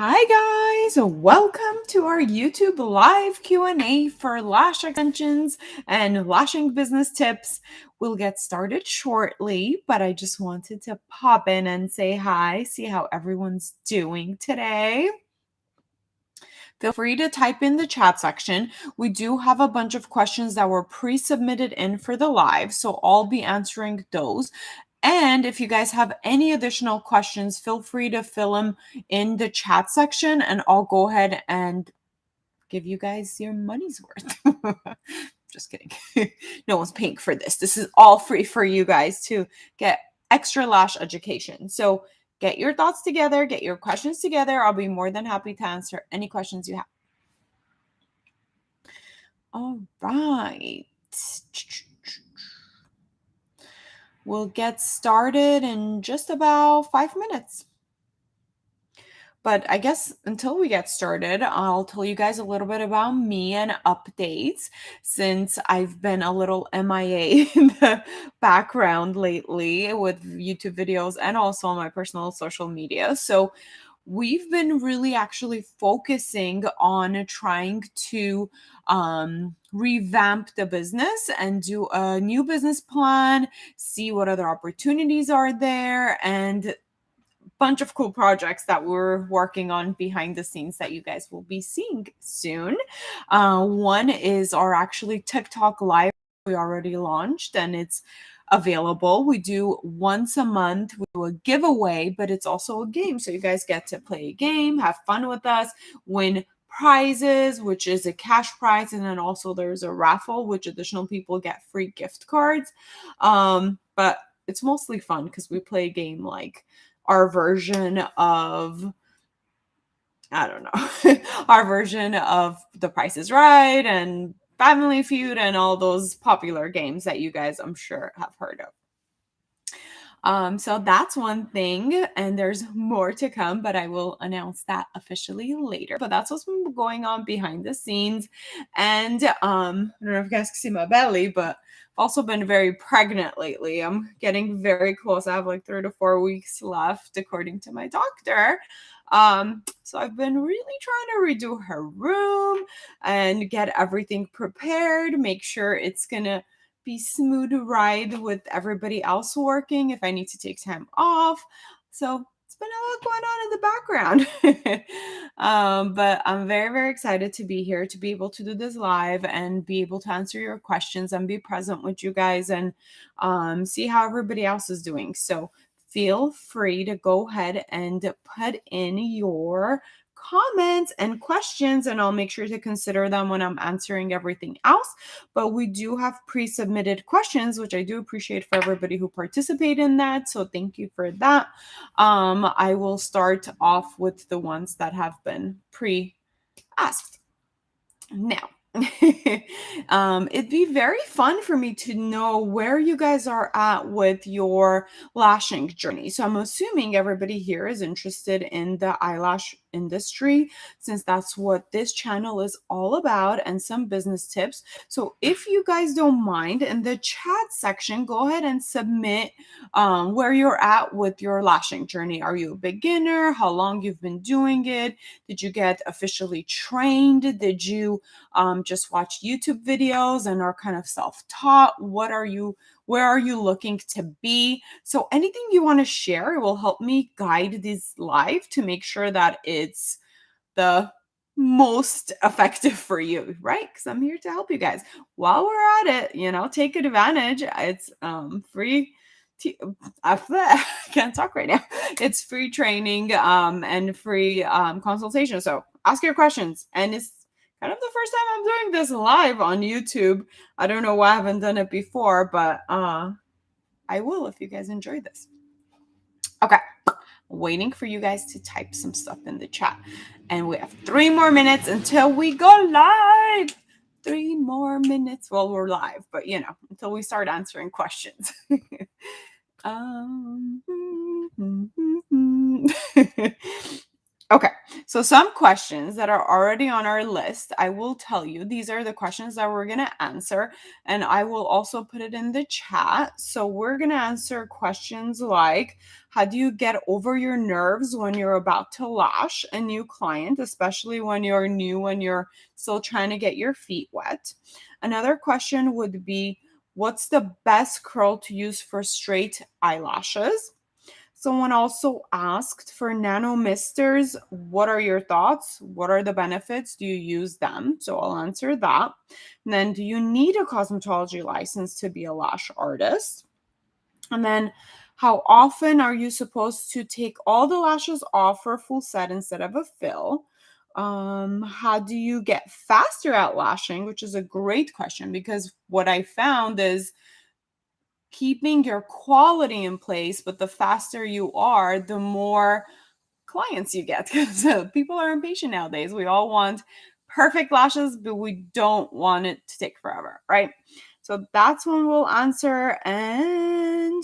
Hi guys, welcome to our YouTube live Q&A for lash extensions and lashing business tips. We'll get started shortly, but I just wanted to pop in and say hi, see how everyone's doing today. Feel free to type in the chat section. We do have a bunch of questions that were pre-submitted in for the live, so I'll be answering those. And if you guys have any additional questions, feel free to fill them in the chat section and I'll go ahead and give you guys your money's worth. Just kidding. No one's paying for this. This is all free for you guys to get extra lash education. So get your thoughts together, get your questions together. I'll be more than happy to answer any questions you have. All right. We'll get started in just about 5 minutes. But I guess until we get started, I'll tell you guys a little bit about me and updates since I've been a little MIA in the background lately with YouTube videos and also on my personal social media. So we've been really actually focusing on trying to revamp the business and do a new business plan, see what other opportunities are there, and bunch of cool projects that we're working on behind the scenes that you guys will be seeing soon. One is our actually TikTok live we already launched and it's available. We do once a month. We do a giveaway, but it's also a game. So you guys get to play a game, have fun with us, win prizes, which is a cash prize. And then also there's a raffle, which additional people get free gift cards. But it's mostly fun because we play a game like our version of, I don't know, our version of The Price is Right and Family Feud and all those popular games that you guys, I'm sure, have heard of. So that's one thing, and there's more to come, but I will announce that officially later. But that's what's been going on behind the scenes. And I don't know if you guys can see my belly, but also been very pregnant lately. I'm getting very close. I have like 3 to 4 weeks left, according to my doctor. So I've been really trying to redo her room and get everything prepared, make sure it's gonna be smooth ride with everybody else working if I need to take time off. So it's been a lot going on in the background. But I'm very, very excited to be here, to be able to do this live and be able to answer your questions and be present with you guys and see how everybody else is doing. So feel free to go ahead and put in your comments and questions and I'll make sure to consider them when I'm answering everything else. But we do have pre-submitted questions, which I do appreciate for everybody who participate in that. So thank you for that. I will start off with the ones that have been pre-asked. Now, it'd be very fun for me to know where you guys are at with your lashing journey. So I'm assuming everybody here is interested in the eyelash industry since that's what this channel is all about and some business tips. So if you guys don't mind, in the chat section, go ahead and submit where you're at with your lashing journey. Are you a beginner? How long you've been doing it? Did you get officially trained? Did you just watch YouTube videos and are kind of self-taught? Where are you looking to be? So anything you want to share, it will help me guide this live to make sure that it's the most effective for you, right? Because I'm here to help you guys. While we're at it, take advantage. It's free. I can't talk right now. It's free training and free consultation. So ask your questions, and it's kind of the first time I'm doing this live on YouTube. I don't know why I haven't done it before, but I will if you guys enjoy this. Okay, waiting for you guys to type some stuff in the chat. And we have 3 more minutes until we go live. 3 more minutes. Well, we're live, but until we start answering questions. Okay, So, some questions that are already on our list, I will tell you, these are the questions that we're going to answer, and I will also put it in the chat. So, we're going to answer questions like, how do you get over your nerves when you're about to lash a new client, especially when you're new and you're still trying to get your feet wet? Another question would be, what's the best curl to use for straight eyelashes? Someone also asked for Nano Misters, what are your thoughts? What are the benefits? Do you use them? So I'll answer that. And then, do you need a cosmetology license to be a lash artist? And then, how often are you supposed to take all the lashes off for a full set instead of a fill? How do you get faster at lashing? Which is a great question, because what I found is keeping your quality in place, but the faster you are, the more clients you get, because people are impatient nowadays. We all want perfect lashes, but we don't want it to take forever, right? So that's one we'll answer. And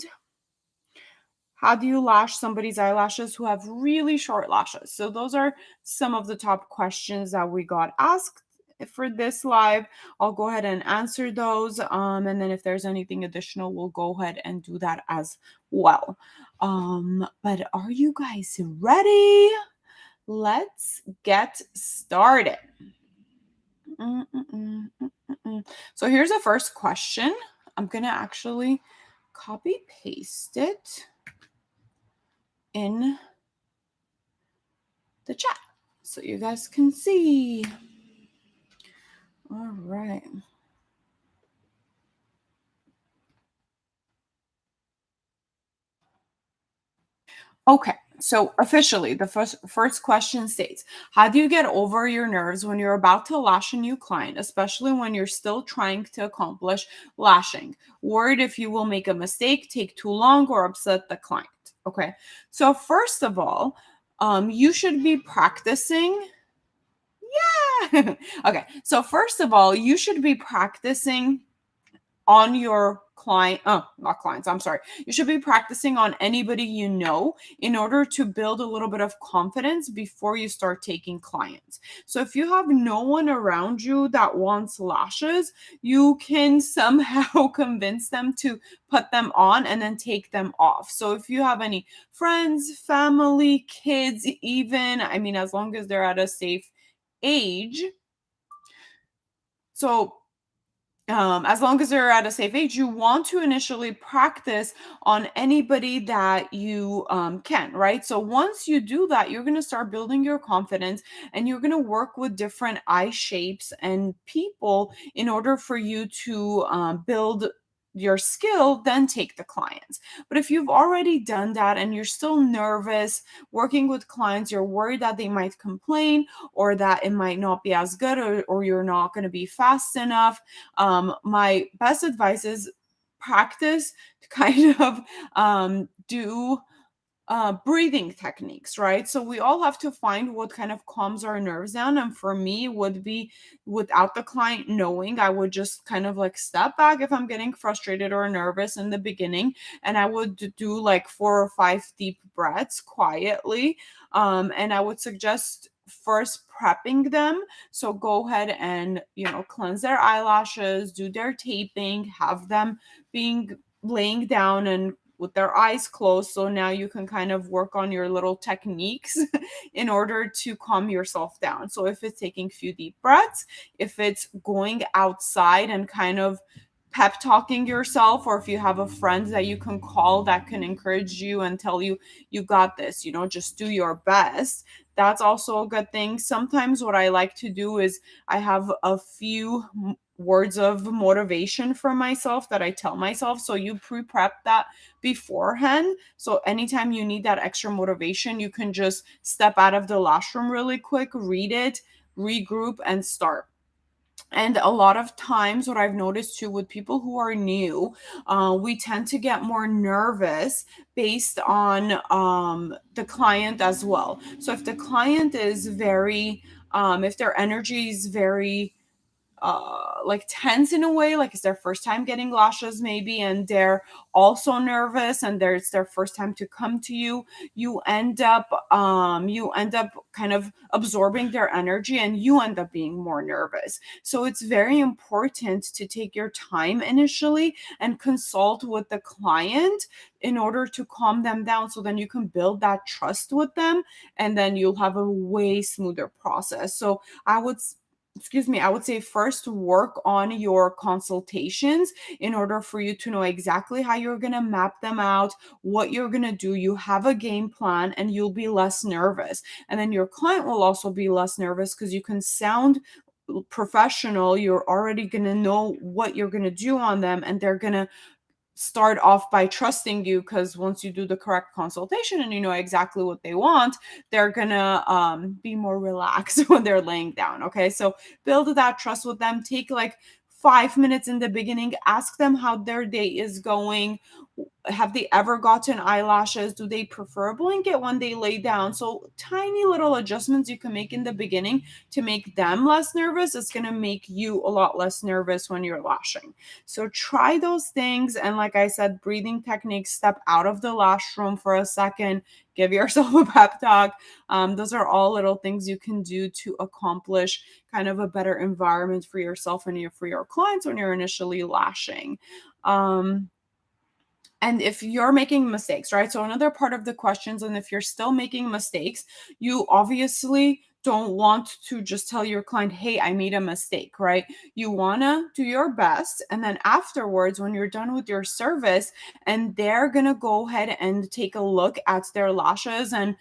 how do you lash somebody's eyelashes who have really short lashes? So those are some of the top questions that we got asked for this live. I'll go ahead and answer those. And then if there's anything additional, we'll go ahead and do that as well. But are you guys ready? Let's get started. Mm, mm, mm, mm, mm, mm. So here's the first question. I'm gonna actually copy paste it in the chat so you guys can see. All right. Okay. So officially, the first question states, how do you get over your nerves when you're about to lash a new client, especially when you're still trying to accomplish lashing? Worried if you will make a mistake, take too long, or upset the client. Okay. So first of all, you should be practicing. Yeah. Okay. So first of all, you should be practicing on your client, not clients, I'm sorry. You should be practicing on anybody you know in order to build a little bit of confidence before you start taking clients. So if you have no one around you that wants lashes, you can somehow convince them to put them on and then take them off. So if you have any friends, family, kids, even, I mean, as long as they're at a safe age. So as long as they're at a safe age, you want to initially practice on anybody that you can, right? So once you do that, you're going to start building your confidence, and you're going to work with different eye shapes and people in order for you to build your skill, then take the clients. But if you've already done that and you're still nervous working with clients, you're worried that they might complain or that it might not be as good, or you're not going to be fast enough, my best advice is practice to kind of do breathing techniques, right? So we all have to find what kind of calms our nerves down. And for me, would be without the client knowing, I would just kind of like step back if I'm getting frustrated or nervous in the beginning, and I would do like 4 or 5 deep breaths quietly. And I would suggest first prepping them. So go ahead and, cleanse their eyelashes, do their taping, have them being laying down and with their eyes closed. So now you can kind of work on your little techniques in order to calm yourself down. So if it's taking a few deep breaths, if it's going outside and kind of pep talking yourself, or if you have a friend that you can call that can encourage you and tell you, you got this, just do your best. That's also a good thing. Sometimes what I like to do is I have a few words of motivation for myself that I tell myself. So you pre-prep that beforehand. So anytime you need that extra motivation, you can just step out of the lash room really quick, read it, regroup, and start. And a lot of times, what I've noticed too with people who are new, we tend to get more nervous based on the client as well. So if the client is very, if their energy is very like tense in a way, like it's their first time getting lashes maybe, and they're also nervous, and it's their first time to come to you, you end up kind of absorbing their energy, and you end up being more nervous. So it's very important to take your time initially and consult with the client in order to calm them down, so then you can build that trust with them, and then you'll have a way smoother process. So I would I would say first work on your consultations in order for you to know exactly how you're going to map them out, what you're going to do. You have a game plan and you'll be less nervous. And then your client will also be less nervous because you can sound professional. You're already going to know what you're going to do on them, and they're going to start off by trusting you, because once you do the correct consultation and you know exactly what they want, they're gonna be more relaxed when they're laying down. Okay, so build that trust with them. Take like 5 minutes in the beginning, ask them how their day is going. Have they ever gotten eyelashes? Do they prefer a blanket when they lay down? So tiny little adjustments you can make in the beginning to make them less nervous. It's going to make you a lot less nervous when you're lashing. So try those things. And like I said, breathing techniques, step out of the lash room for a second, give yourself a pep talk. Those are all little things you can do to accomplish kind of a better environment for yourself and for your clients when you're initially lashing. Um, and if you're making mistakes, right? So another part of the questions, and if you're still making mistakes, you obviously don't want to just tell your client, hey, I made a mistake, right? You want to do your best. And then afterwards, when you're done with your service and they're going to go ahead and take a look at their lashes, and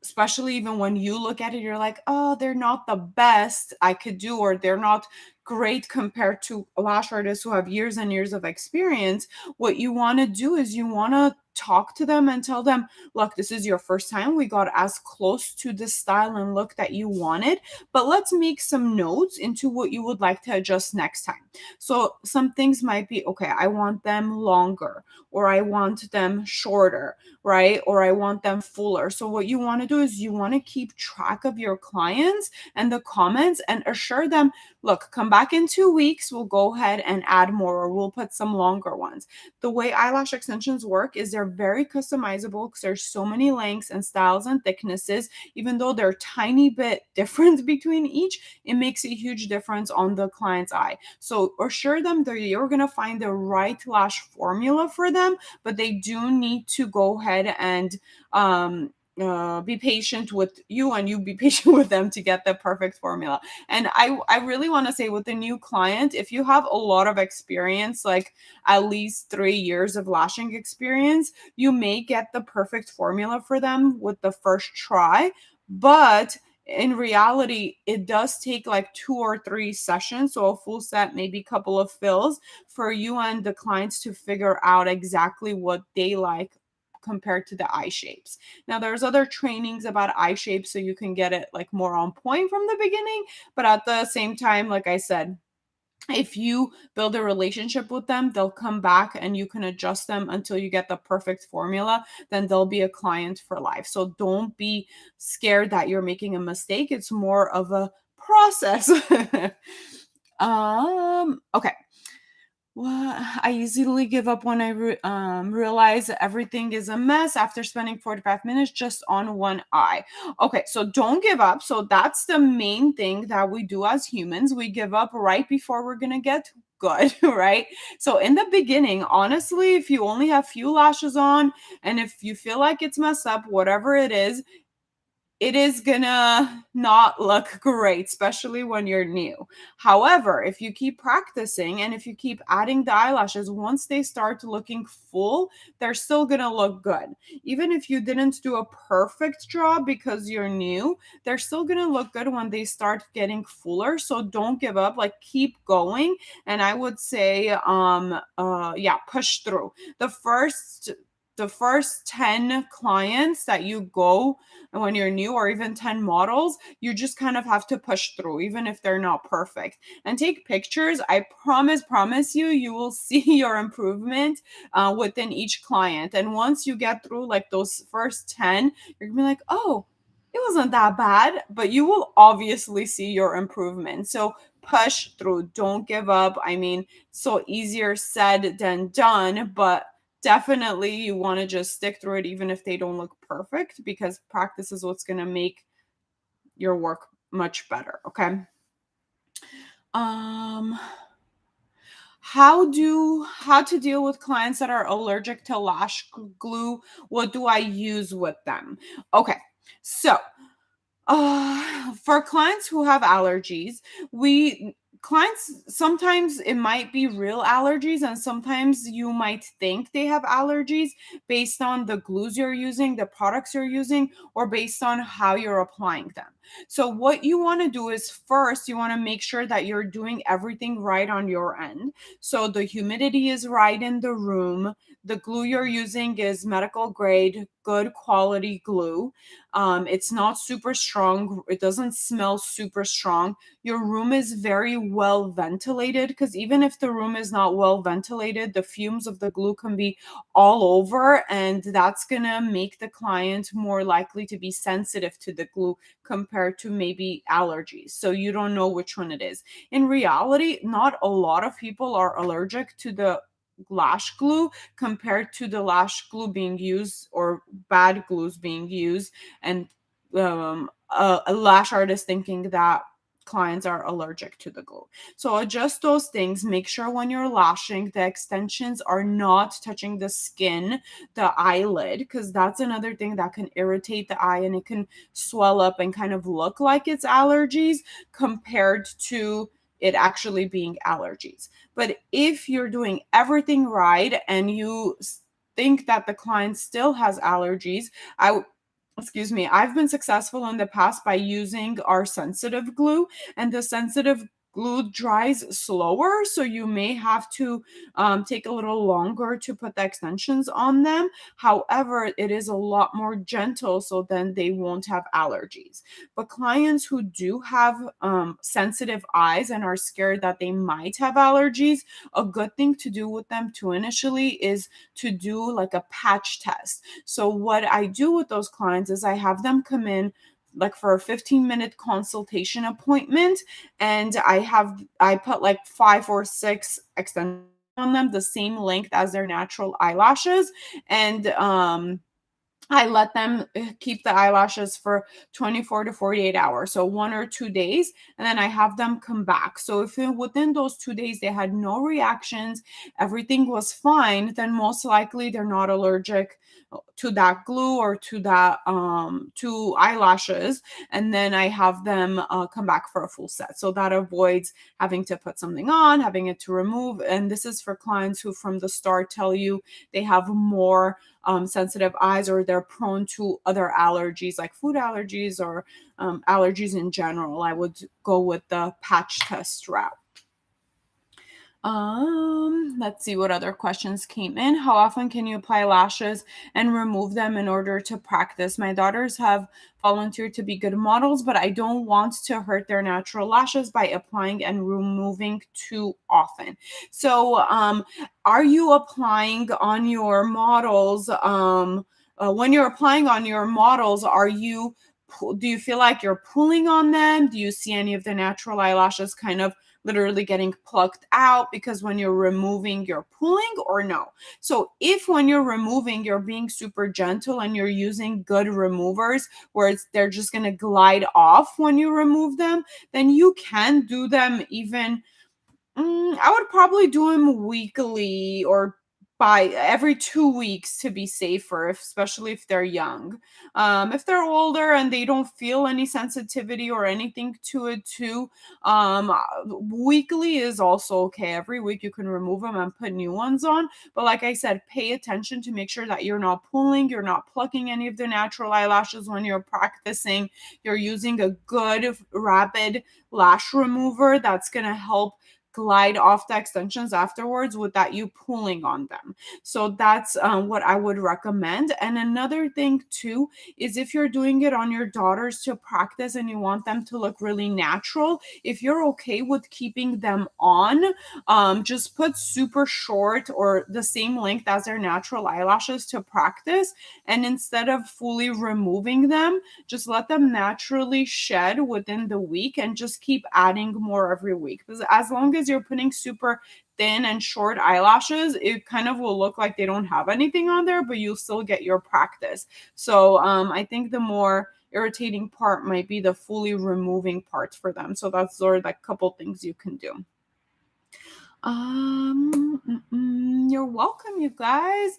especially even when you look at it, you're like, oh, they're not the best I could do, or they're not great compared to lash artists who have years and years of experience. What you want to do is you want to talk to them and tell them, look, this is your first time. We got as close to the style and look that you wanted, but let's make some notes into what you would like to adjust next time. So some things might be, okay, I want them longer, or I want them shorter, right? Or I want them fuller. So what you want to do is you want to keep track of your clients and the comments and assure them, look, come back in 2 weeks. We'll go ahead and add more, or we'll put some longer ones. The way eyelash extensions work is they're very customizable because there's so many lengths and styles and thicknesses. Even though they're tiny bit different between each, it makes a huge difference on the client's eye. So assure them that you're going to find the right lash formula for them, but they do need to go ahead and be patient with you, and you be patient with them to get the perfect formula. And I really want to say, with a new client, if you have a lot of experience, like at least 3 years of lashing experience, you may get the perfect formula for them with the first try. But in reality, it does take like 2 or 3 sessions, so a full set, maybe a couple of fills, for you and the clients to figure out exactly what they like compared to the eye shapes. Now, there's other trainings about eye shapes, so you can get it like more on point from the beginning, but at the same time, like I said, if you build a relationship with them, they'll come back and you can adjust them until you get the perfect formula. Then they'll be a client for life. So don't be scared that you're making a mistake. It's more of a process. Okay. Well, I easily give up when I realize that everything is a mess after spending 45 minutes just on one eye. Okay, so don't give up. So that's the main thing that we do as humans. We give up right before we're going to get good, right? So in the beginning, honestly, if you only have few lashes on and if you feel like it's messed up, whatever it is gonna not look great, especially when you're new. However, if you keep practicing and if you keep adding the eyelashes, once they start looking full, they're still gonna look good. Even if you didn't do a perfect job because you're new, they're still gonna look good when they start getting fuller. So don't give up, like keep going. And I would say, yeah, push through. The first 10 clients that you go when you're new, or even 10 models, you just kind of have to push through, even if they're not perfect. And take pictures. I promise you, you will see your improvement within each client. And once you get through like those first 10, you're gonna be like, oh, it wasn't that bad, but you will obviously see your improvement. So push through, don't give up. I mean, so easier said than done, but definitely you want to just stick through it even if they don't look perfect, because practice is what's going to make your work much better, okay? Um how to deal with clients that are allergic to glue? What do I use with them? Okay. So, for clients who have allergies, we clients sometimes it might be real allergies, and sometimes you might think they have allergies based on the glues you're using, the products you're using, or based on how you're applying them. So what you want to do is first you want to make sure that you're doing everything right on your end. So the humidity is right in the room. The glue you're using is medical grade, good quality glue. It's not super strong. It doesn't smell super strong. Your room is very well ventilated, because even if the room is not well ventilated, the fumes of the glue can be all over, and that's going to make the client more likely to be sensitive to the glue compared to maybe allergies. So you don't know which one it is. In reality, not a lot of people are allergic to the lash glue compared to the lash glue being used, or bad glues being used, and a lash artist thinking that clients are allergic to the glue. So adjust those things. Make sure when you're lashing, the extensions are not touching the skin, the eyelid, because that's another thing that can irritate the eye, and it can swell up and kind of look like it's allergies compared to it actually being allergies. But if you're doing everything right and you think that the client still has allergies, I excuse me, I've been successful in the past by using our sensitive glue, and the sensitive glue dries slower, so you may have to take a little longer to put the extensions on them. However, it is a lot more gentle, so then they won't have allergies. But clients who do have sensitive eyes and are scared that they might have allergies, a good thing to do with them too initially is to do like a patch test. So what I do with those clients is I have them come in like for a 15-minute consultation appointment, and I put like 5 or 6 extensions on them, the same length as their natural eyelashes, and I let them keep the eyelashes for 24 to 48 hours, so 1 or 2 days, and then I have them come back. So if within those 2 days they had no reactions, everything was fine, then most likely they're not allergic to that glue or to that to eyelashes. And then I have them come back for a full set. So that avoids having to put something on, having it to remove. And this is for clients who from the start tell you they have more sensitive eyes, or they're prone to other allergies like food allergies or allergies in general. I would go with the patch test route. Let's see what other questions came in. How often can you apply lashes and remove them in order to practice? My daughters have volunteered to be good models, but I don't want to hurt their natural lashes by applying and removing too often. So, are you applying on your models? When you're applying on your models, do you feel like you're pulling on them? Do you see any of the natural eyelashes kind of literally getting plucked out because when you're removing you're pulling, or no? So if when you're removing you're being super gentle and you're using good removers where they're just going to glide off when you remove them, then you can do them even. I would probably do them weekly or by every 2 weeks to be safer, especially if they're young. If they're older and they don't feel any sensitivity or anything to it too, weekly is also okay. Every week you can remove them and put new ones on. But like I said, pay attention to make sure that you're not pulling, you're not plucking any of the natural eyelashes when you're practicing. You're using a good rapid lash remover that's going to help glide off the extensions afterwards without you pulling on them. So that's what I would recommend. And another thing too is if you're doing it on your daughters to practice and you want them to look really natural, if you're okay with keeping them on, just put super short or the same length as their natural eyelashes to practice. And instead of fully removing them, just let them naturally shed within the week and just keep adding more every week. Because as long as you're putting super thin and short eyelashes, it kind of will look like they don't have anything on there, but you'll still get your practice. So I think the more irritating part might be the fully removing parts for them. So that's sort of like a couple things you can do. You're welcome, you guys.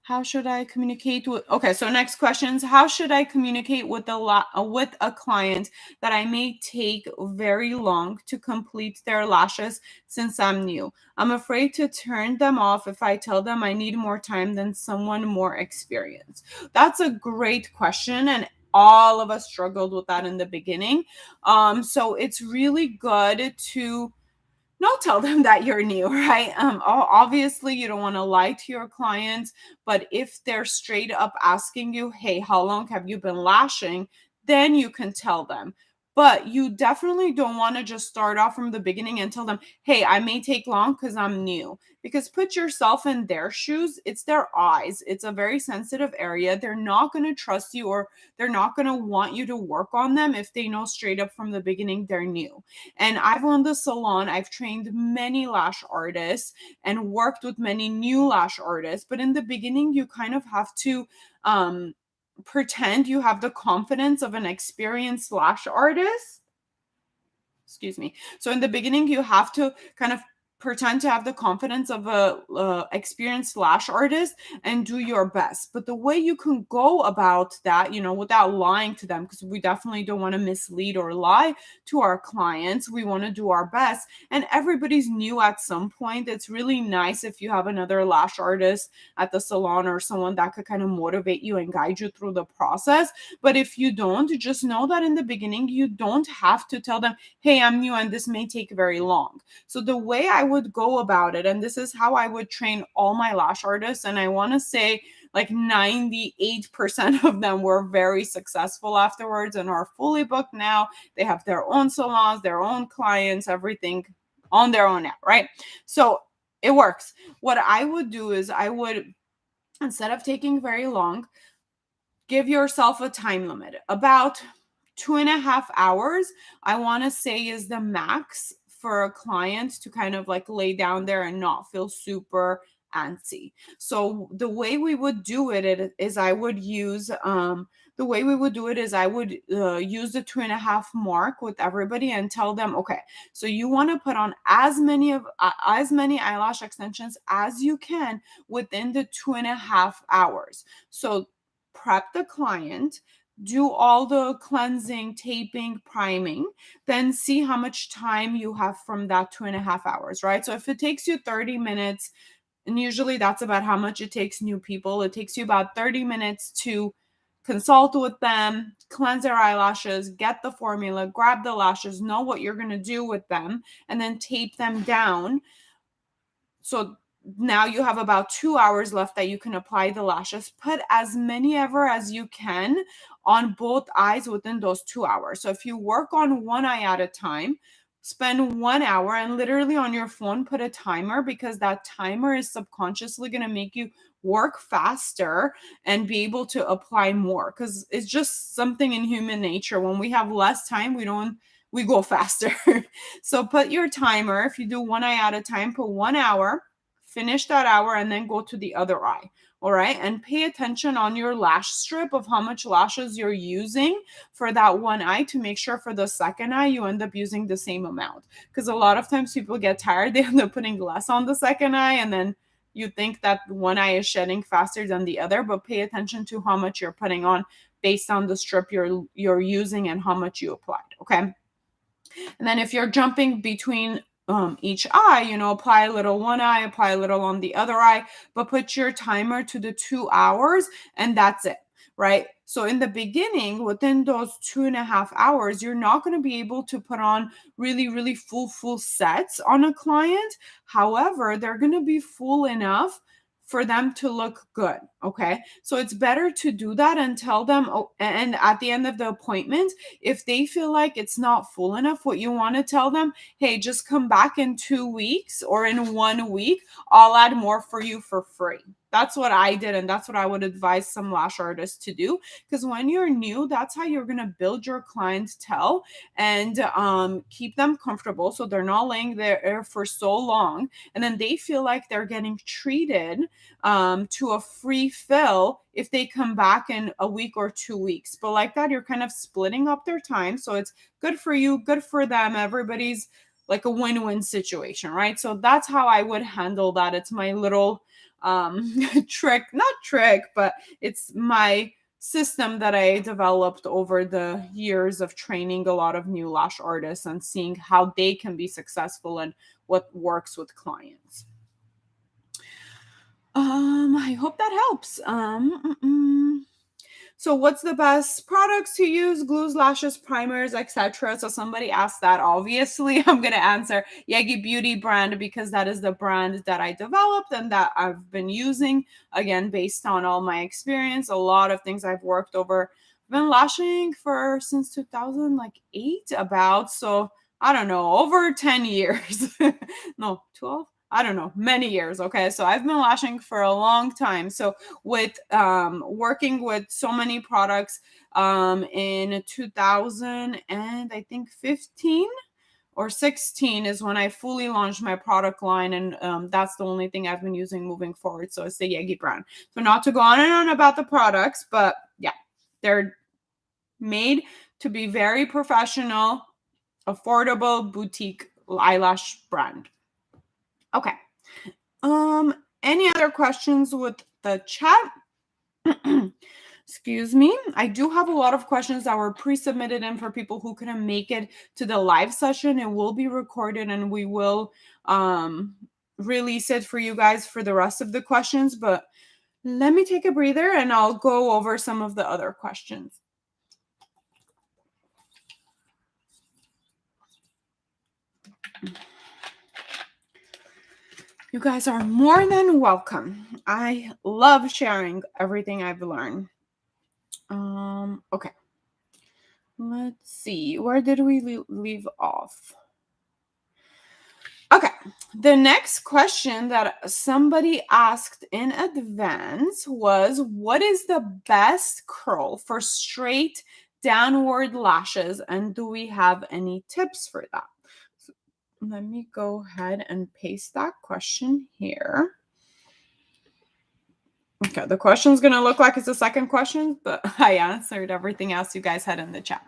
How should I communicate with Okay, so next questions. How should I communicate with with a client that I may take very long to complete their lashes since I'm new? I'm afraid to turn them off if I tell them I need more time than someone more experienced. That's a great question, and all of us struggled with that in the beginning. So it's really good to not tell them that you're new, right? Obviously, you don't want to lie to your clients, but if they're straight up asking you, hey, how long have you been lashing? Then you can tell them. But you definitely don't want to just start off from the beginning and tell them, hey, I may take long because I'm new. Because put yourself in their shoes, it's their eyes. It's a very sensitive area. They're not going to trust you, or they're not going to want you to work on them if they know straight up from the beginning they're new. And I've owned the salon. I've trained many lash artists and worked with many new lash artists. But in the beginning, you kind of have to pretend you have the confidence of an experienced lash artist. Excuse me. So in the beginning, you have to kind of pretend to have the confidence of a experienced lash artist and do your best. But the way you can go about that, without lying to them, because we definitely don't want to mislead or lie to our clients. We want to do our best, and everybody's new at some point. It's really nice if you have another lash artist at the salon or someone that could kind of motivate you and guide you through the process. But if you don't, just know that in the beginning, you don't have to tell them, hey, I'm new and this may take very long. So the way I would go about it, and this is how I would train all my lash artists, and I want to say like 98% of them were very successful afterwards and are fully booked now. They have their own salons, their own clients, everything on their own now, right? So it works. What I would do is I would, instead of taking very long, give yourself a time limit. About 2.5 hours, I want to say, is the max for a client to kind of like lay down there and not feel super antsy. So the way we would do is I would use use the 2.5 mark with everybody and tell them, okay, so you want to put on as many eyelash extensions as you can within the 2.5 hours. So prep the client, do all the cleansing, taping, priming, then see how much time you have from that 2.5 hours, right? So if it takes you 30 minutes, and usually that's about how much it takes new people, it takes you about 30 minutes to consult with them, cleanse their eyelashes, get the formula, grab the lashes, know what you're going to do with them, and then tape them down. So now you have about 2 hours left that you can apply the lashes. Put as many ever as you can on both eyes within those 2 hours. So if you work on one eye at a time, spend 1 hour and literally on your phone put a timer, because that timer is subconsciously going to make you work faster and be able to apply more, because it's just something in human nature. When we have less time, we go faster. So put your timer. If you do one eye at a time, put 1 hour, finish that hour, and then go to the other eye. All right. And pay attention on your lash strip of how much lashes you're using for that one eye to make sure for the second eye you end up using the same amount. Because a lot of times people get tired, they end up putting less on the second eye, and then you think that one eye is shedding faster than the other, but pay attention to how much you're putting on based on the strip you're using and how much you applied. Okay. And then if you're jumping between each eye, apply a little one eye, apply a little on the other eye, but put your timer to the 2 hours, and that's it. right? So in the beginning, within those 2.5 hours, you're not going to be able to put on really, really full sets on a client. However, they're going to be full enough for them to look good. Okay. So it's better to do that and tell them, oh, and at the end of the appointment, if they feel like it's not full enough, what you want to tell them, hey, just come back in 2 weeks or in 1 week. I'll add more for you for free. That's what I did. And that's what I would advise some lash artists to do. Because when you're new, that's how you're going to build your clientele and keep them comfortable. So they're not laying there for so long. And then they feel like they're getting treated to a free fill if they come back in a week or 2 weeks. But like that, you're kind of splitting up their time. So it's good for you, good for them. Everybody's like a win-win situation, right? So that's how I would handle that. It's my little not trick, but it's my system that I developed over the years of training a lot of new lash artists and seeing how they can be successful and what works with clients. I hope that helps. So what's the best products to use? Glues, lashes, primers, etc. So somebody asked that. Obviously, I'm going to answer Yegi Beauty brand because that is the brand that I developed and that I've been using, again, based on all my experience. A lot of things I've worked over. I've been lashing for since 2008 about. So I don't know, over 10 years. No, 12. I don't know, many years. Okay. So I've been lashing for a long time. So with working with so many products in 2000 and I think 15 or 16 is when I fully launched my product line. And that's the only thing I've been using moving forward. So it's the Yegi brand. So not to go on and on about the products, but yeah, they're made to be very professional, affordable boutique eyelash brand. Okay. Any other questions with the chat? Excuse me. I do have a lot of questions that were pre-submitted in for people who couldn't make it to the live session. It will be recorded and we will release it for you guys for the rest of the questions. But let me take a breather and I'll go over some of the other questions. You guys are more than welcome. I love sharing everything I've learned. Okay. Let's see. Where did we leave off? Okay. The next question that somebody asked in advance was, what is the best curl for straight downward lashes? And do we have any tips for that? So let me go ahead and paste that question here. Okay, the question's going to look like it's the second question, but I answered everything else you guys had in the chat.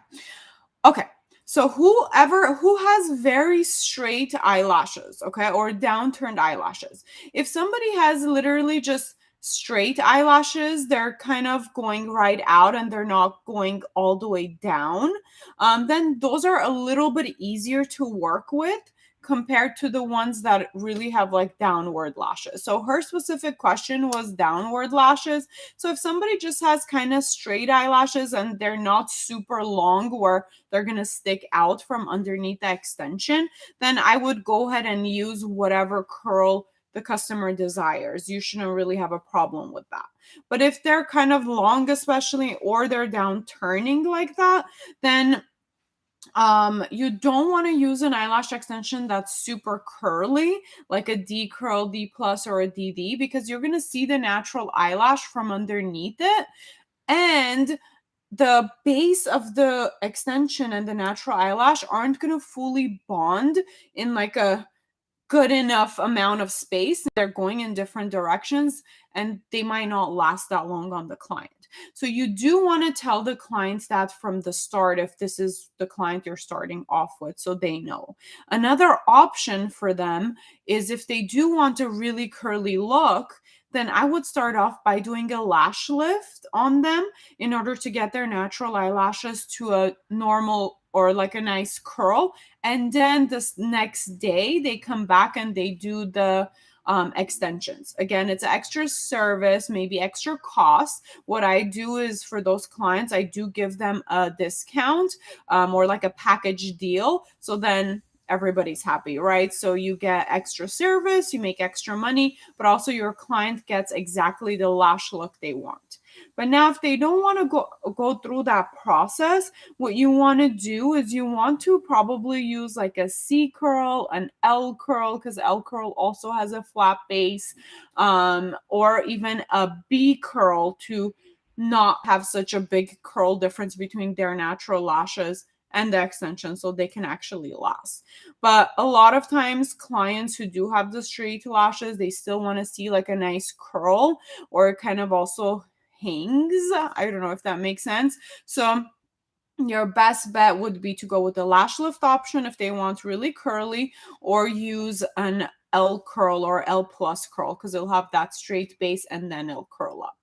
Okay, so who has very straight eyelashes, okay, or downturned eyelashes, if somebody has literally just straight eyelashes, they're kind of going right out and they're not going all the way down, then those are a little bit easier to work with compared to the ones that really have like downward lashes. So her specific question was downward lashes. So if somebody just has kind of straight eyelashes and they're not super long where they're going to stick out from underneath the extension, then I would go ahead and use whatever curl the customer desires. You shouldn't really have a problem with that. But if they're kind of long, especially, or they're down turning like that, then you don't want to use an eyelash extension that's super curly, like a D curl, D plus, or a DD, because you're going to see the natural eyelash from underneath it. And the base of the extension and the natural eyelash aren't going to fully bond in like a good enough amount of space. They're going in different directions and they might not last that long on the client. So you do want to tell the clients that from the start if this is the client you're starting off with, so they know. Another option for them is if they do want a really curly look, then I would start off by doing a lash lift on them in order to get their natural eyelashes to a normal or like a nice curl. And then this next day they come back and they do the extensions. Again, it's extra service, maybe extra cost. What I do is for those clients, I do give them a discount or like a package deal. So then everybody's happy, right? So you get extra service, you make extra money, but also your client gets exactly the lash look they want. But now if they don't want to go through that process, what you want to do is you want to probably use like a C curl, an L curl, because L curl also has a flat base, or even a B curl to not have such a big curl difference between their natural lashes and the extension so they can actually last. But a lot of times clients who do have the straight lashes, they still want to see like a nice curl or it kind of also hangs. I don't know if that makes sense. So your best bet would be to go with the lash lift option if they want really curly, or use an L curl or L plus curl because it'll have that straight base and then it'll curl up.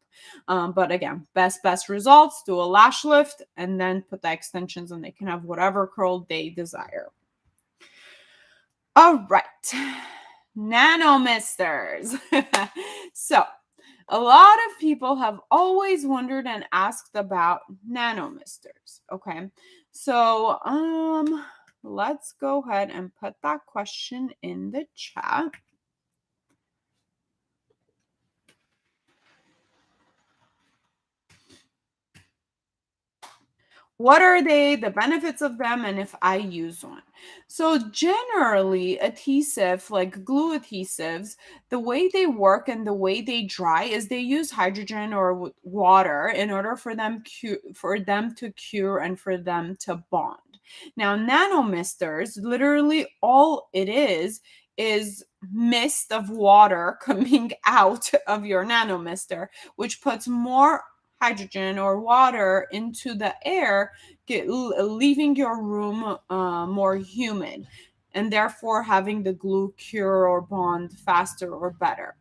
But again, best results, do a lash lift and then put the extensions and they can have whatever curl they desire. All right, Nano Misters. So a lot of people have always wondered and asked about Nano Misters. Okay. So let's go ahead and put that question in the chat. What are they, the benefits of them, and if I use one? So, generally, adhesive, like glue adhesives, the way they work and the way they dry is they use hydrogen or water in order for them to cure and for them to bond. Now, nano misters, literally all it is mist of water coming out of your nano mister, which puts more hydrogen or water into the air, leaving your room more humid and therefore having the glue cure or bond faster or better.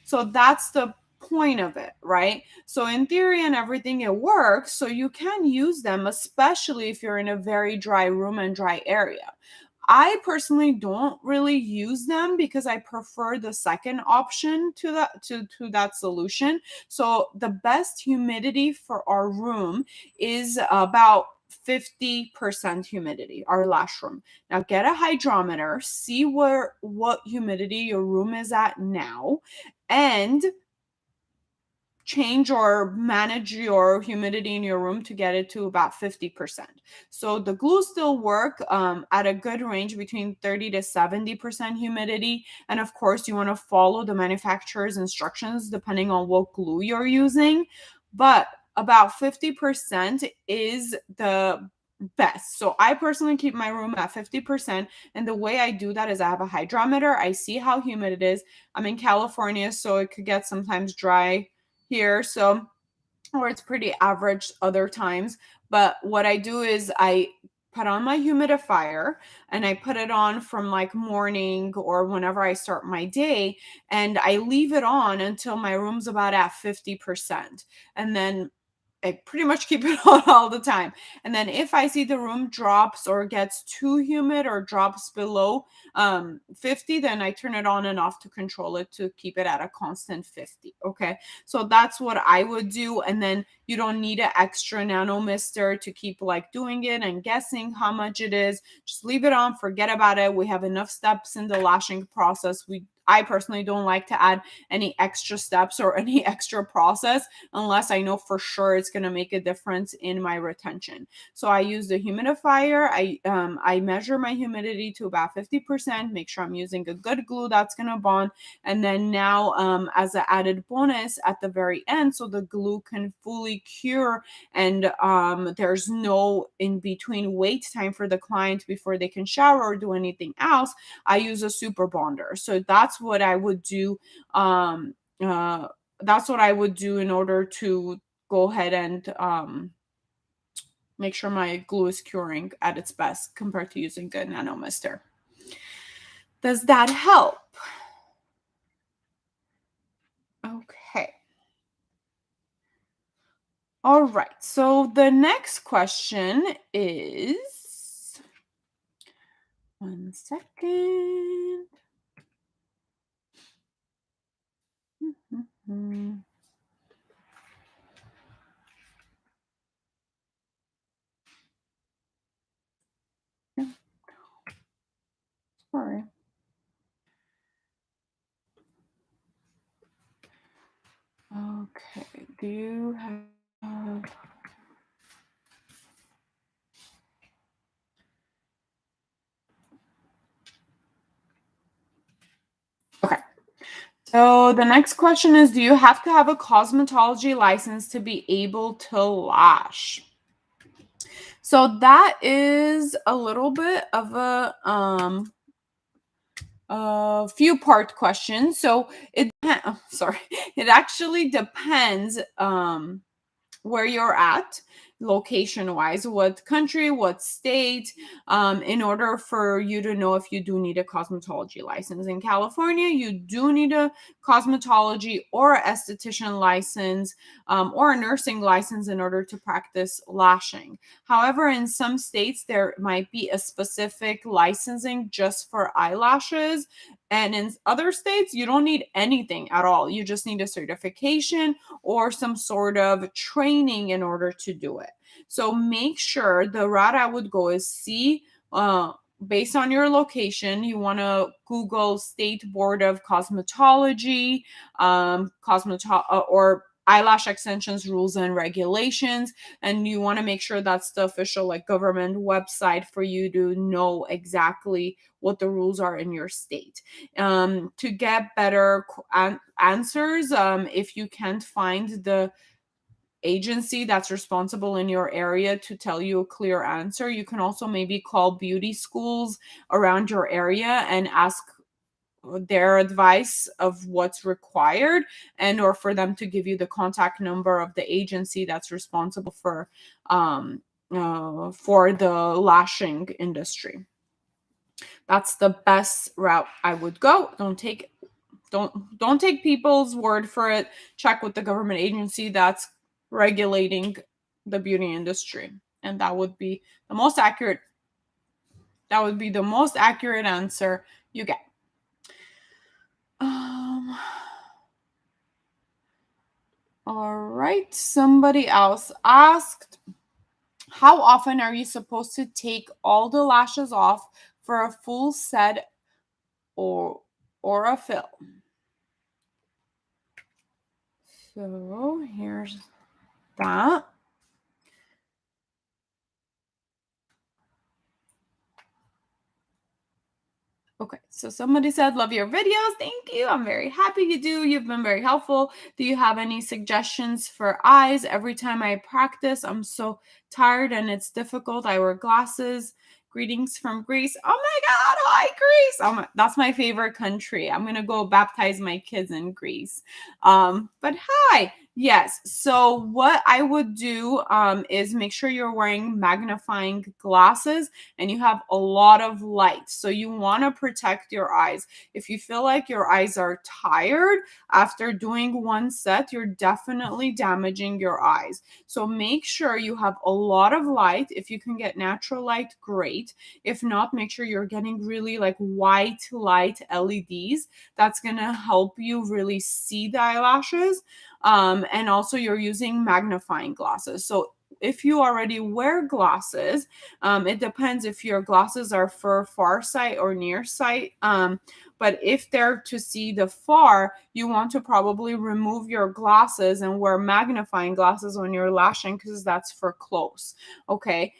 So that's the point of it, right? So in theory and everything, it works. So you can use them, especially if you're in a very dry room and dry area. I personally don't really use them because I prefer the second option to that solution. So the best humidity for our room is about 50% humidity, our lash room. Now get a hydrometer, see what humidity your room is at now, and change or manage your humidity in your room to get it to about 50%. So the glue still work at a good range between 30 to 70% humidity. And of course, you want to follow the manufacturer's instructions depending on what glue you're using. But about 50% is the best. So I personally keep my room at 50%. And the way I do that is I have a hydrometer. I see how humid it is. I'm in California, so it could get sometimes dry here. So, or it's pretty average other times. But what I do is I put on my humidifier and I put it on from like morning or whenever I start my day. And I leave it on until my room's about at 50%. And then I pretty much keep it on all the time. And then if I see the room drops or gets too humid or drops below 50, then I turn it on and off to control it to keep it at a constant 50. Okay. So that's what I would do. And then you don't need an extra nano mister to keep like doing it and guessing how much it is. Just leave it on, forget about it. We have enough steps in the lashing process. I personally don't like to add any extra steps or any extra process unless I know for sure it's going to make a difference in my retention. So I use the humidifier. I measure my humidity to about 50%, make sure I'm using a good glue that's going to bond. And then now as an added bonus at the very end, so the glue can fully cure and there's no in between wait time for the client before they can shower or do anything else, I use a super bonder. So that's what I would do. That's what I would do in order to go ahead and make sure my glue is curing at its best compared to using the Nano Mister. Does that help? Okay. All right. So the next question is, one second. Mm, yeah, sorry. Okay. Do you have Okay. So the next question is, do you have to have a cosmetology license to be able to lash? So that is a little bit of a few part question. So sorry. It actually depends where you're at location wise, what country, what state, in order for you to know if you do need a cosmetology license. In California, you do need a cosmetology or a esthetician license, or a nursing license in order to practice lashing. However, in some states, there might be a specific licensing just for eyelashes. And in other states, you don't need anything at all. You just need a certification or some sort of training in order to do it. So make sure the route I would go is see, uh, based on your location, you want to Google State Board of Cosmetology, or eyelash extensions rules and regulations, and you want to make sure that's the official like government website for you to know exactly what the rules are in your state. To get better answers, if you can't find the agency that's responsible in your area to tell you a clear answer, you can also maybe call beauty schools around your area and ask their advice of what's required, and or for them to give you the contact number of the agency that's responsible for the lashing industry. That's the best route I would go. Don't take people's word for it. Check with the government agency that's regulating the beauty industry. And the most accurate that would be the most accurate answer you get. Um all right. Somebody else asked, how often are you supposed to take all the lashes off for a full set or a fill? So here's that. Okay, so somebody said, love your videos. Thank you. I'm very happy you do. You've been very helpful. Do you have any suggestions for eyes? Every time I practice, I'm so tired and it's difficult. I wear glasses. Greetings from Greece. Oh my God. Hi, Greece. That's my favorite country. I'm going to go baptize my kids in Greece. But hi. Yes. So what I would do is make sure you're wearing magnifying glasses and you have a lot of light. So you want to protect your eyes. If you feel like your eyes are tired after doing one set, you're definitely damaging your eyes. So make sure you have a lot of light. If you can get natural light, great. If not, make sure you're getting really like white light LEDs. That's going to help you really see the eyelashes. And also you're using magnifying glasses. So if you already wear glasses, it depends if your glasses are for far sight or near sight. But if they're to see the far, you want to probably remove your glasses and wear magnifying glasses when you're lashing because that's for close. Okay.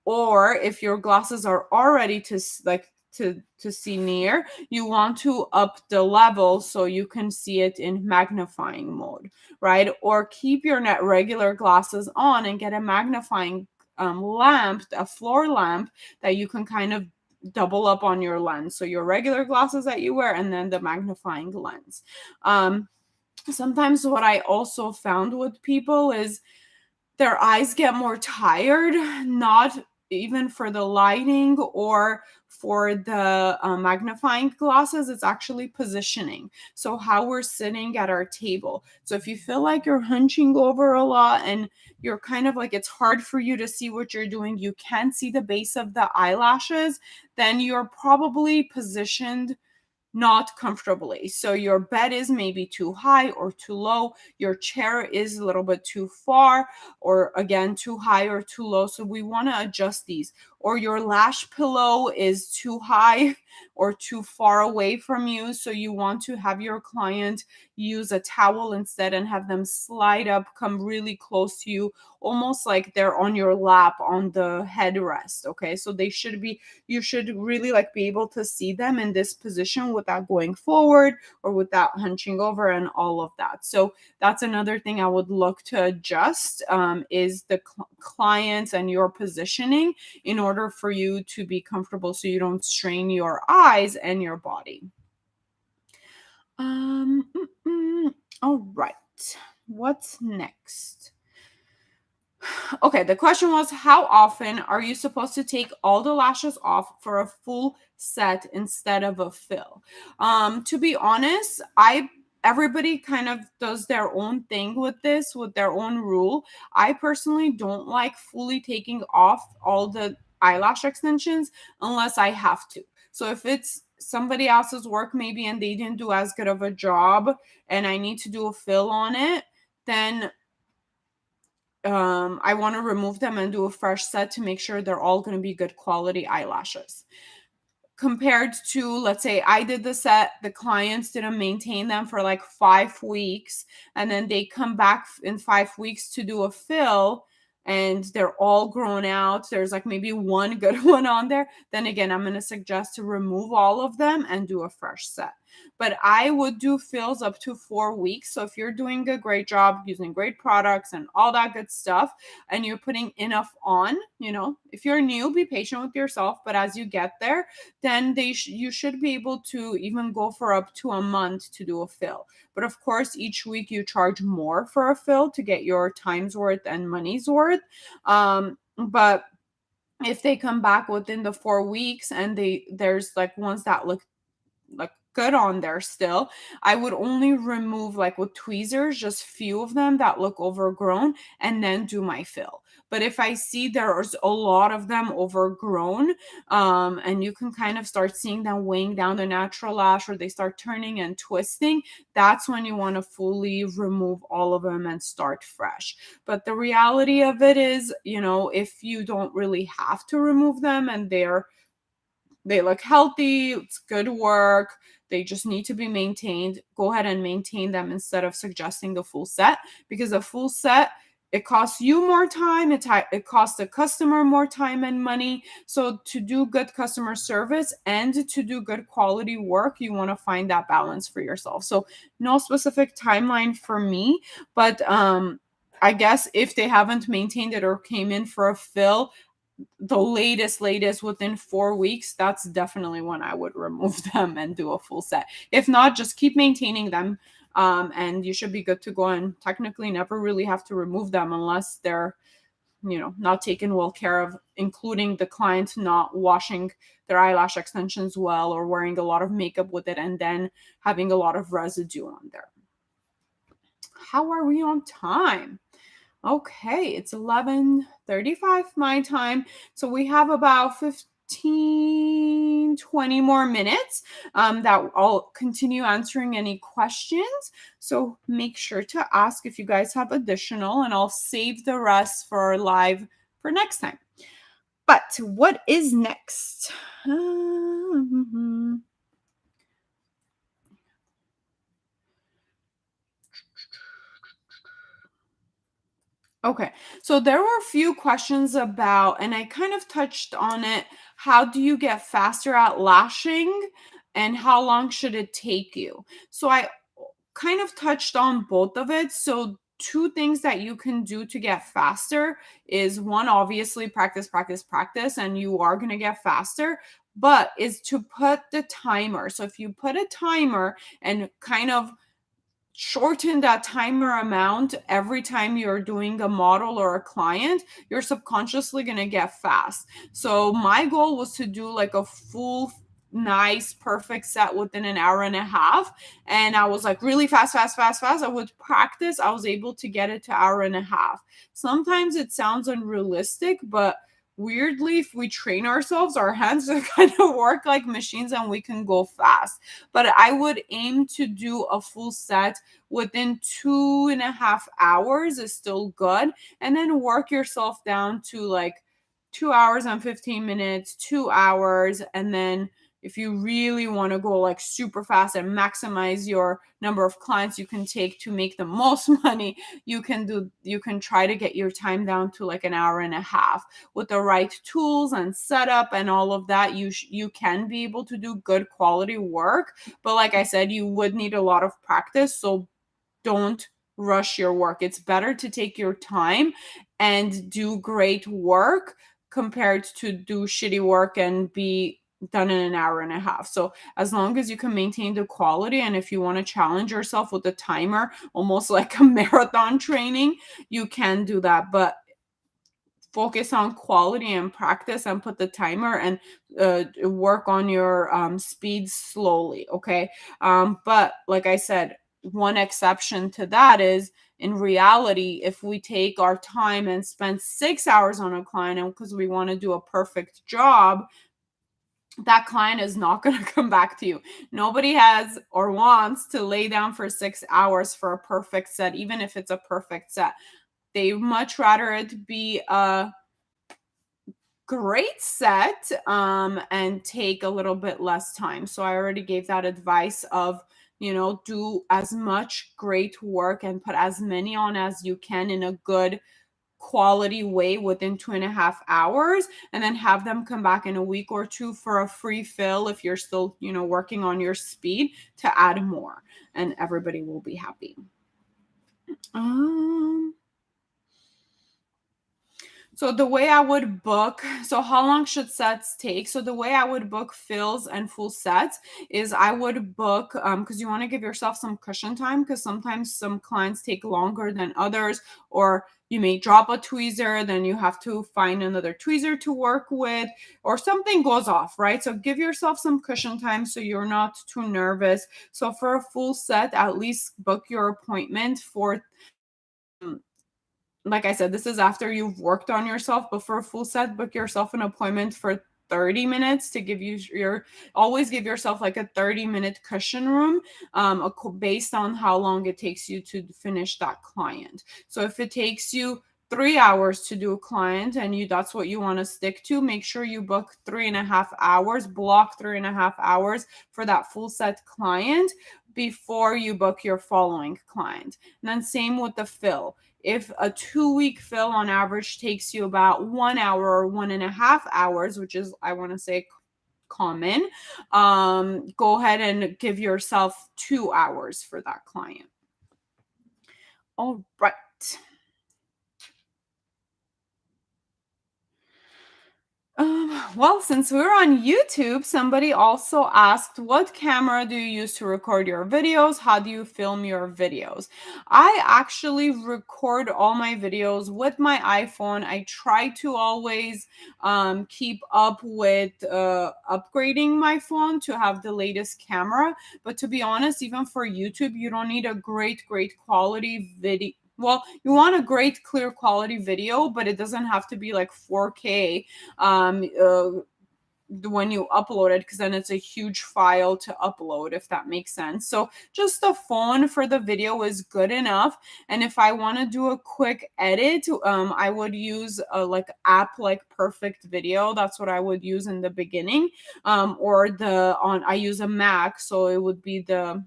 Or if your glasses are already to see near, you want to up the level so you can see it in magnifying mode, right? Or keep your net regular glasses on and get a magnifying lamp, a floor lamp that you can kind of double up on your lens. So your regular glasses that you wear and then the magnifying lens. Sometimes what I also found with people is their eyes get more tired, not even for the lighting or for the magnifying glasses, it's actually positioning. So, how we're sitting at our table. So, if you feel like you're hunching over a lot and you're kind of like it's hard for you to see what you're doing, you can't see the base of the eyelashes, then you're probably positioned not comfortably. So your bed is maybe too high or too low. Your chair is a little bit too far, or again, too high or too low. So we want to adjust these. Or your lash pillow is too high or too far away from you. So you want to have your client use a towel instead and have them slide up, come really close to you, almost like they're on your lap on the headrest. Okay. So you should really like be able to see them in this position without going forward or without hunching over and all of that. So that's another thing I would look to adjust, is the clients and your positioning in order for you to be comfortable so you don't strain your eyes and your body. Um, mm, mm, all right. What's next? Okay, the question was, how often are you supposed to take all the lashes off for a full set instead of a fill? To be honest, I everybody kind of does their own thing with this, with their own rule. I personally don't like fully taking off all the eyelash extensions unless I have to. So if it's somebody else's work maybe and they didn't do as good of a job and I need to do a fill on it, then I want to remove them and do a fresh set to make sure they're all going to be good quality eyelashes. Compared to, let's say I did the set, the clients didn't maintain them for like 5 weeks, and then they come back in 5 weeks to do a fill and they're all grown out. There's like maybe one good one on there. Then again, I'm going to suggest to remove all of them and do a fresh set. But I would do fills up to 4 weeks. So if you're doing a great job using great products and all that good stuff, and you're putting enough on, if you're new, be patient with yourself. But as you get there, then you should be able to even go for up to a month to do a fill. But of course, each week you charge more for a fill to get your time's worth and money's worth. But if they come back within the 4 weeks and there's like ones that look like good on there still, I would only remove like with tweezers just few of them that look overgrown and then do my fill. But if I see there's a lot of them overgrown, and you can kind of start seeing them weighing down the natural lash or they start turning and twisting, that's when you want to fully remove all of them and start fresh. But the reality of it is, if you don't really have to remove them and they look healthy, it's good work, they just need to be maintained, go ahead and maintain them instead of suggesting the full set, because a full set, it costs you more time, it costs the customer more time and money. So to do good customer service and to do good quality work, you want to find that balance for yourself. So no specific timeline for me, but I guess if they haven't maintained it or came in for a fill, the latest within 4 weeks, that's definitely when I would remove them and do a full set. If not, just keep maintaining them, and you should be good to go and technically never really have to remove them unless they're not taken well care of, including the client not washing their eyelash extensions well or wearing a lot of makeup with it and then having a lot of residue on there. How are we on time? Okay, it's 11:35 my time. So we have about 15, 20 more minutes, that I'll continue answering any questions. So make sure to ask if you guys have additional, and I'll save the rest for our live for next time. But what is next? Okay, so there were a few questions about, and I kind of touched on it. How do you get faster at lashing, and how long should it take you? So I kind of touched on both of it. So two things that you can do to get faster is one, obviously practice, practice, practice, and you are going to get faster. But is to put the timer. So if you put a timer and kind of shorten that timer amount every time you're doing a model or a client, you're subconsciously going to get fast. So my goal was to do like a full nice perfect set within an hour and a half, and I was like really fast, fast, fast, fast. I would practice, I was able to get it to hour and a half. Sometimes it sounds unrealistic, but weirdly, if we train ourselves, our hands kind of work like machines and we can go fast. But I would aim to do a full set within 2.5 hours is still good. And then work yourself down to like 2 hours and 15 minutes, 2 hours. And then if you really want to go like super fast and maximize your number of clients you can take to make the most money, you can try to get your time down to like an hour and a half. With the right tools and setup and all of that, you can be able to do good quality work. But like I said, you would need a lot of practice, so don't rush your work. It's better to take your time and do great work compared to do shitty work and be done in an hour and a half. So as long as you can maintain the quality, and if you want to challenge yourself with a timer, almost like a marathon training, you can do that. But focus on quality and practice and put the timer and work on your speed slowly. Okay. But like I said, one exception to that is, in reality, if we take our time and spend 6 hours on a client and because we want to do a perfect job, that client is not going to come back to you. Nobody has or wants to lay down for 6 hours for a perfect set, even if it's a perfect set. They much rather it be a great set and take a little bit less time. So I already gave that advice of, do as much great work and put as many on as you can in a good quality way within 2.5 hours, and then have them come back in a week or two for a free fill if you're still, working on your speed to add more, and everybody will be happy. um So the way I would book, so how long should sets take? So the way I would book fills and full sets is I would book because you want to give yourself some cushion time, because sometimes some clients take longer than others, or you may drop a tweezer, then you have to find another tweezer to work with, or something goes off, right? So give yourself some cushion time so you're not too nervous. So for a full set, at least book your appointment for like I said, this is after you've worked on yourself, but for a full set, book yourself an appointment for 30 minutes to give you always give yourself like a 30-minute cushion room based on how long it takes you to finish that client. So if it takes you 3 hours to do a client and that's what you want to stick to, make sure you book 3.5 hours, block 3.5 hours for that full set client before you book your following client. And then same with the fill. If a 2-week fill on average takes you about 1 hour or 1.5 hours, which is, I want to say, common, go ahead and give yourself 2 hours for that client. All right. Well, since we're on YouTube, somebody also asked, what camera do you use to record your videos? How do you film your videos? I actually record all my videos with my iPhone. I try to always keep up with upgrading my phone to have the latest camera. But to be honest, even for YouTube, you don't need a great quality video. Well, you want a great clear quality video, but it doesn't have to be like 4K um, uh, when you upload it, because then it's a huge file to upload, if that makes sense. So just the phone for the video is good enough. And if I want to do a quick edit, I would use a like app like Perfect Video. That's what I would use in the beginning. Or I use a Mac, so it would be the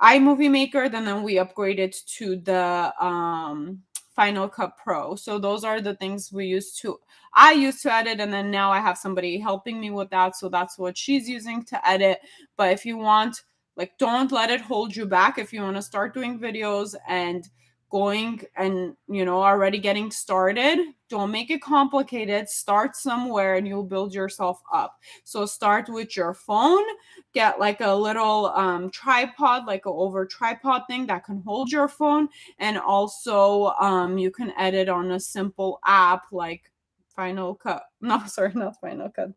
iMovie Maker, then we upgraded to the Final Cut Pro. So those are the things I used to edit, and then now I have somebody helping me with that. So that's what she's using to edit. But if you want, like, don't let it hold you back. If you want to start doing videos and going and already getting started, don't make it complicated. Start somewhere and you'll build yourself up. So start with your phone, get like a little tripod, like a over tripod thing that can hold your phone, and also you can edit on a simple app like Final Cut. No, sorry, not Final Cut.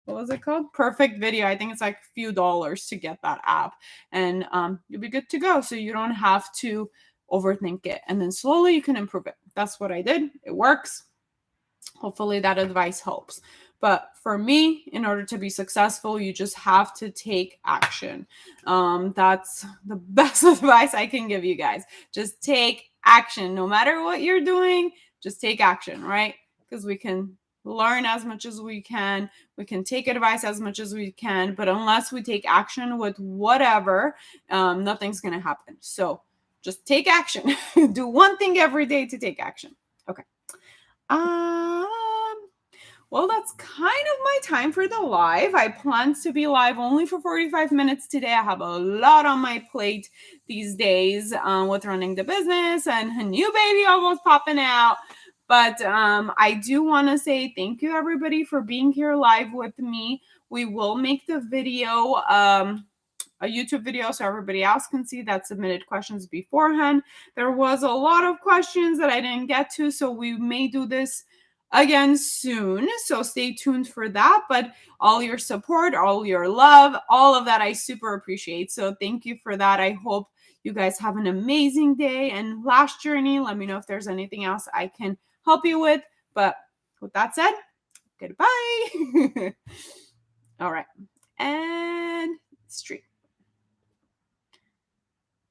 What was it called? Perfect Video. I think it's like a few dollars to get that app, and you'll be good to go. So you don't have to overthink it, and then slowly you can improve it. That's what I did. It works. Hopefully that advice helps. But for me, in order to be successful, you just have to take action. That's the best advice I can give you guys. Just take action. No matter what you're doing, just take action, right? Because we can learn as much as we can. We can take advice as much as we can. But unless we take action with whatever, nothing's going to happen. So just take action. Do one thing every day to take action. Okay. Um, well, that's kind of my time for the live. I plan to be live only for 45 minutes today. I have a lot on my plate these days with running the business and a new baby almost popping out. But I do want to say thank you, everybody, for being here live with me. We will make the video a YouTube video so everybody else can see that submitted questions beforehand. There was a lot of questions that I didn't get to, so we may do this again soon. So stay tuned for that. But all your support, all your love, all of that I super appreciate. So thank you for that. I hope you guys have an amazing day and lash journey. Let me know if there's anything else I can help you with. But with that said, goodbye. All right. And street.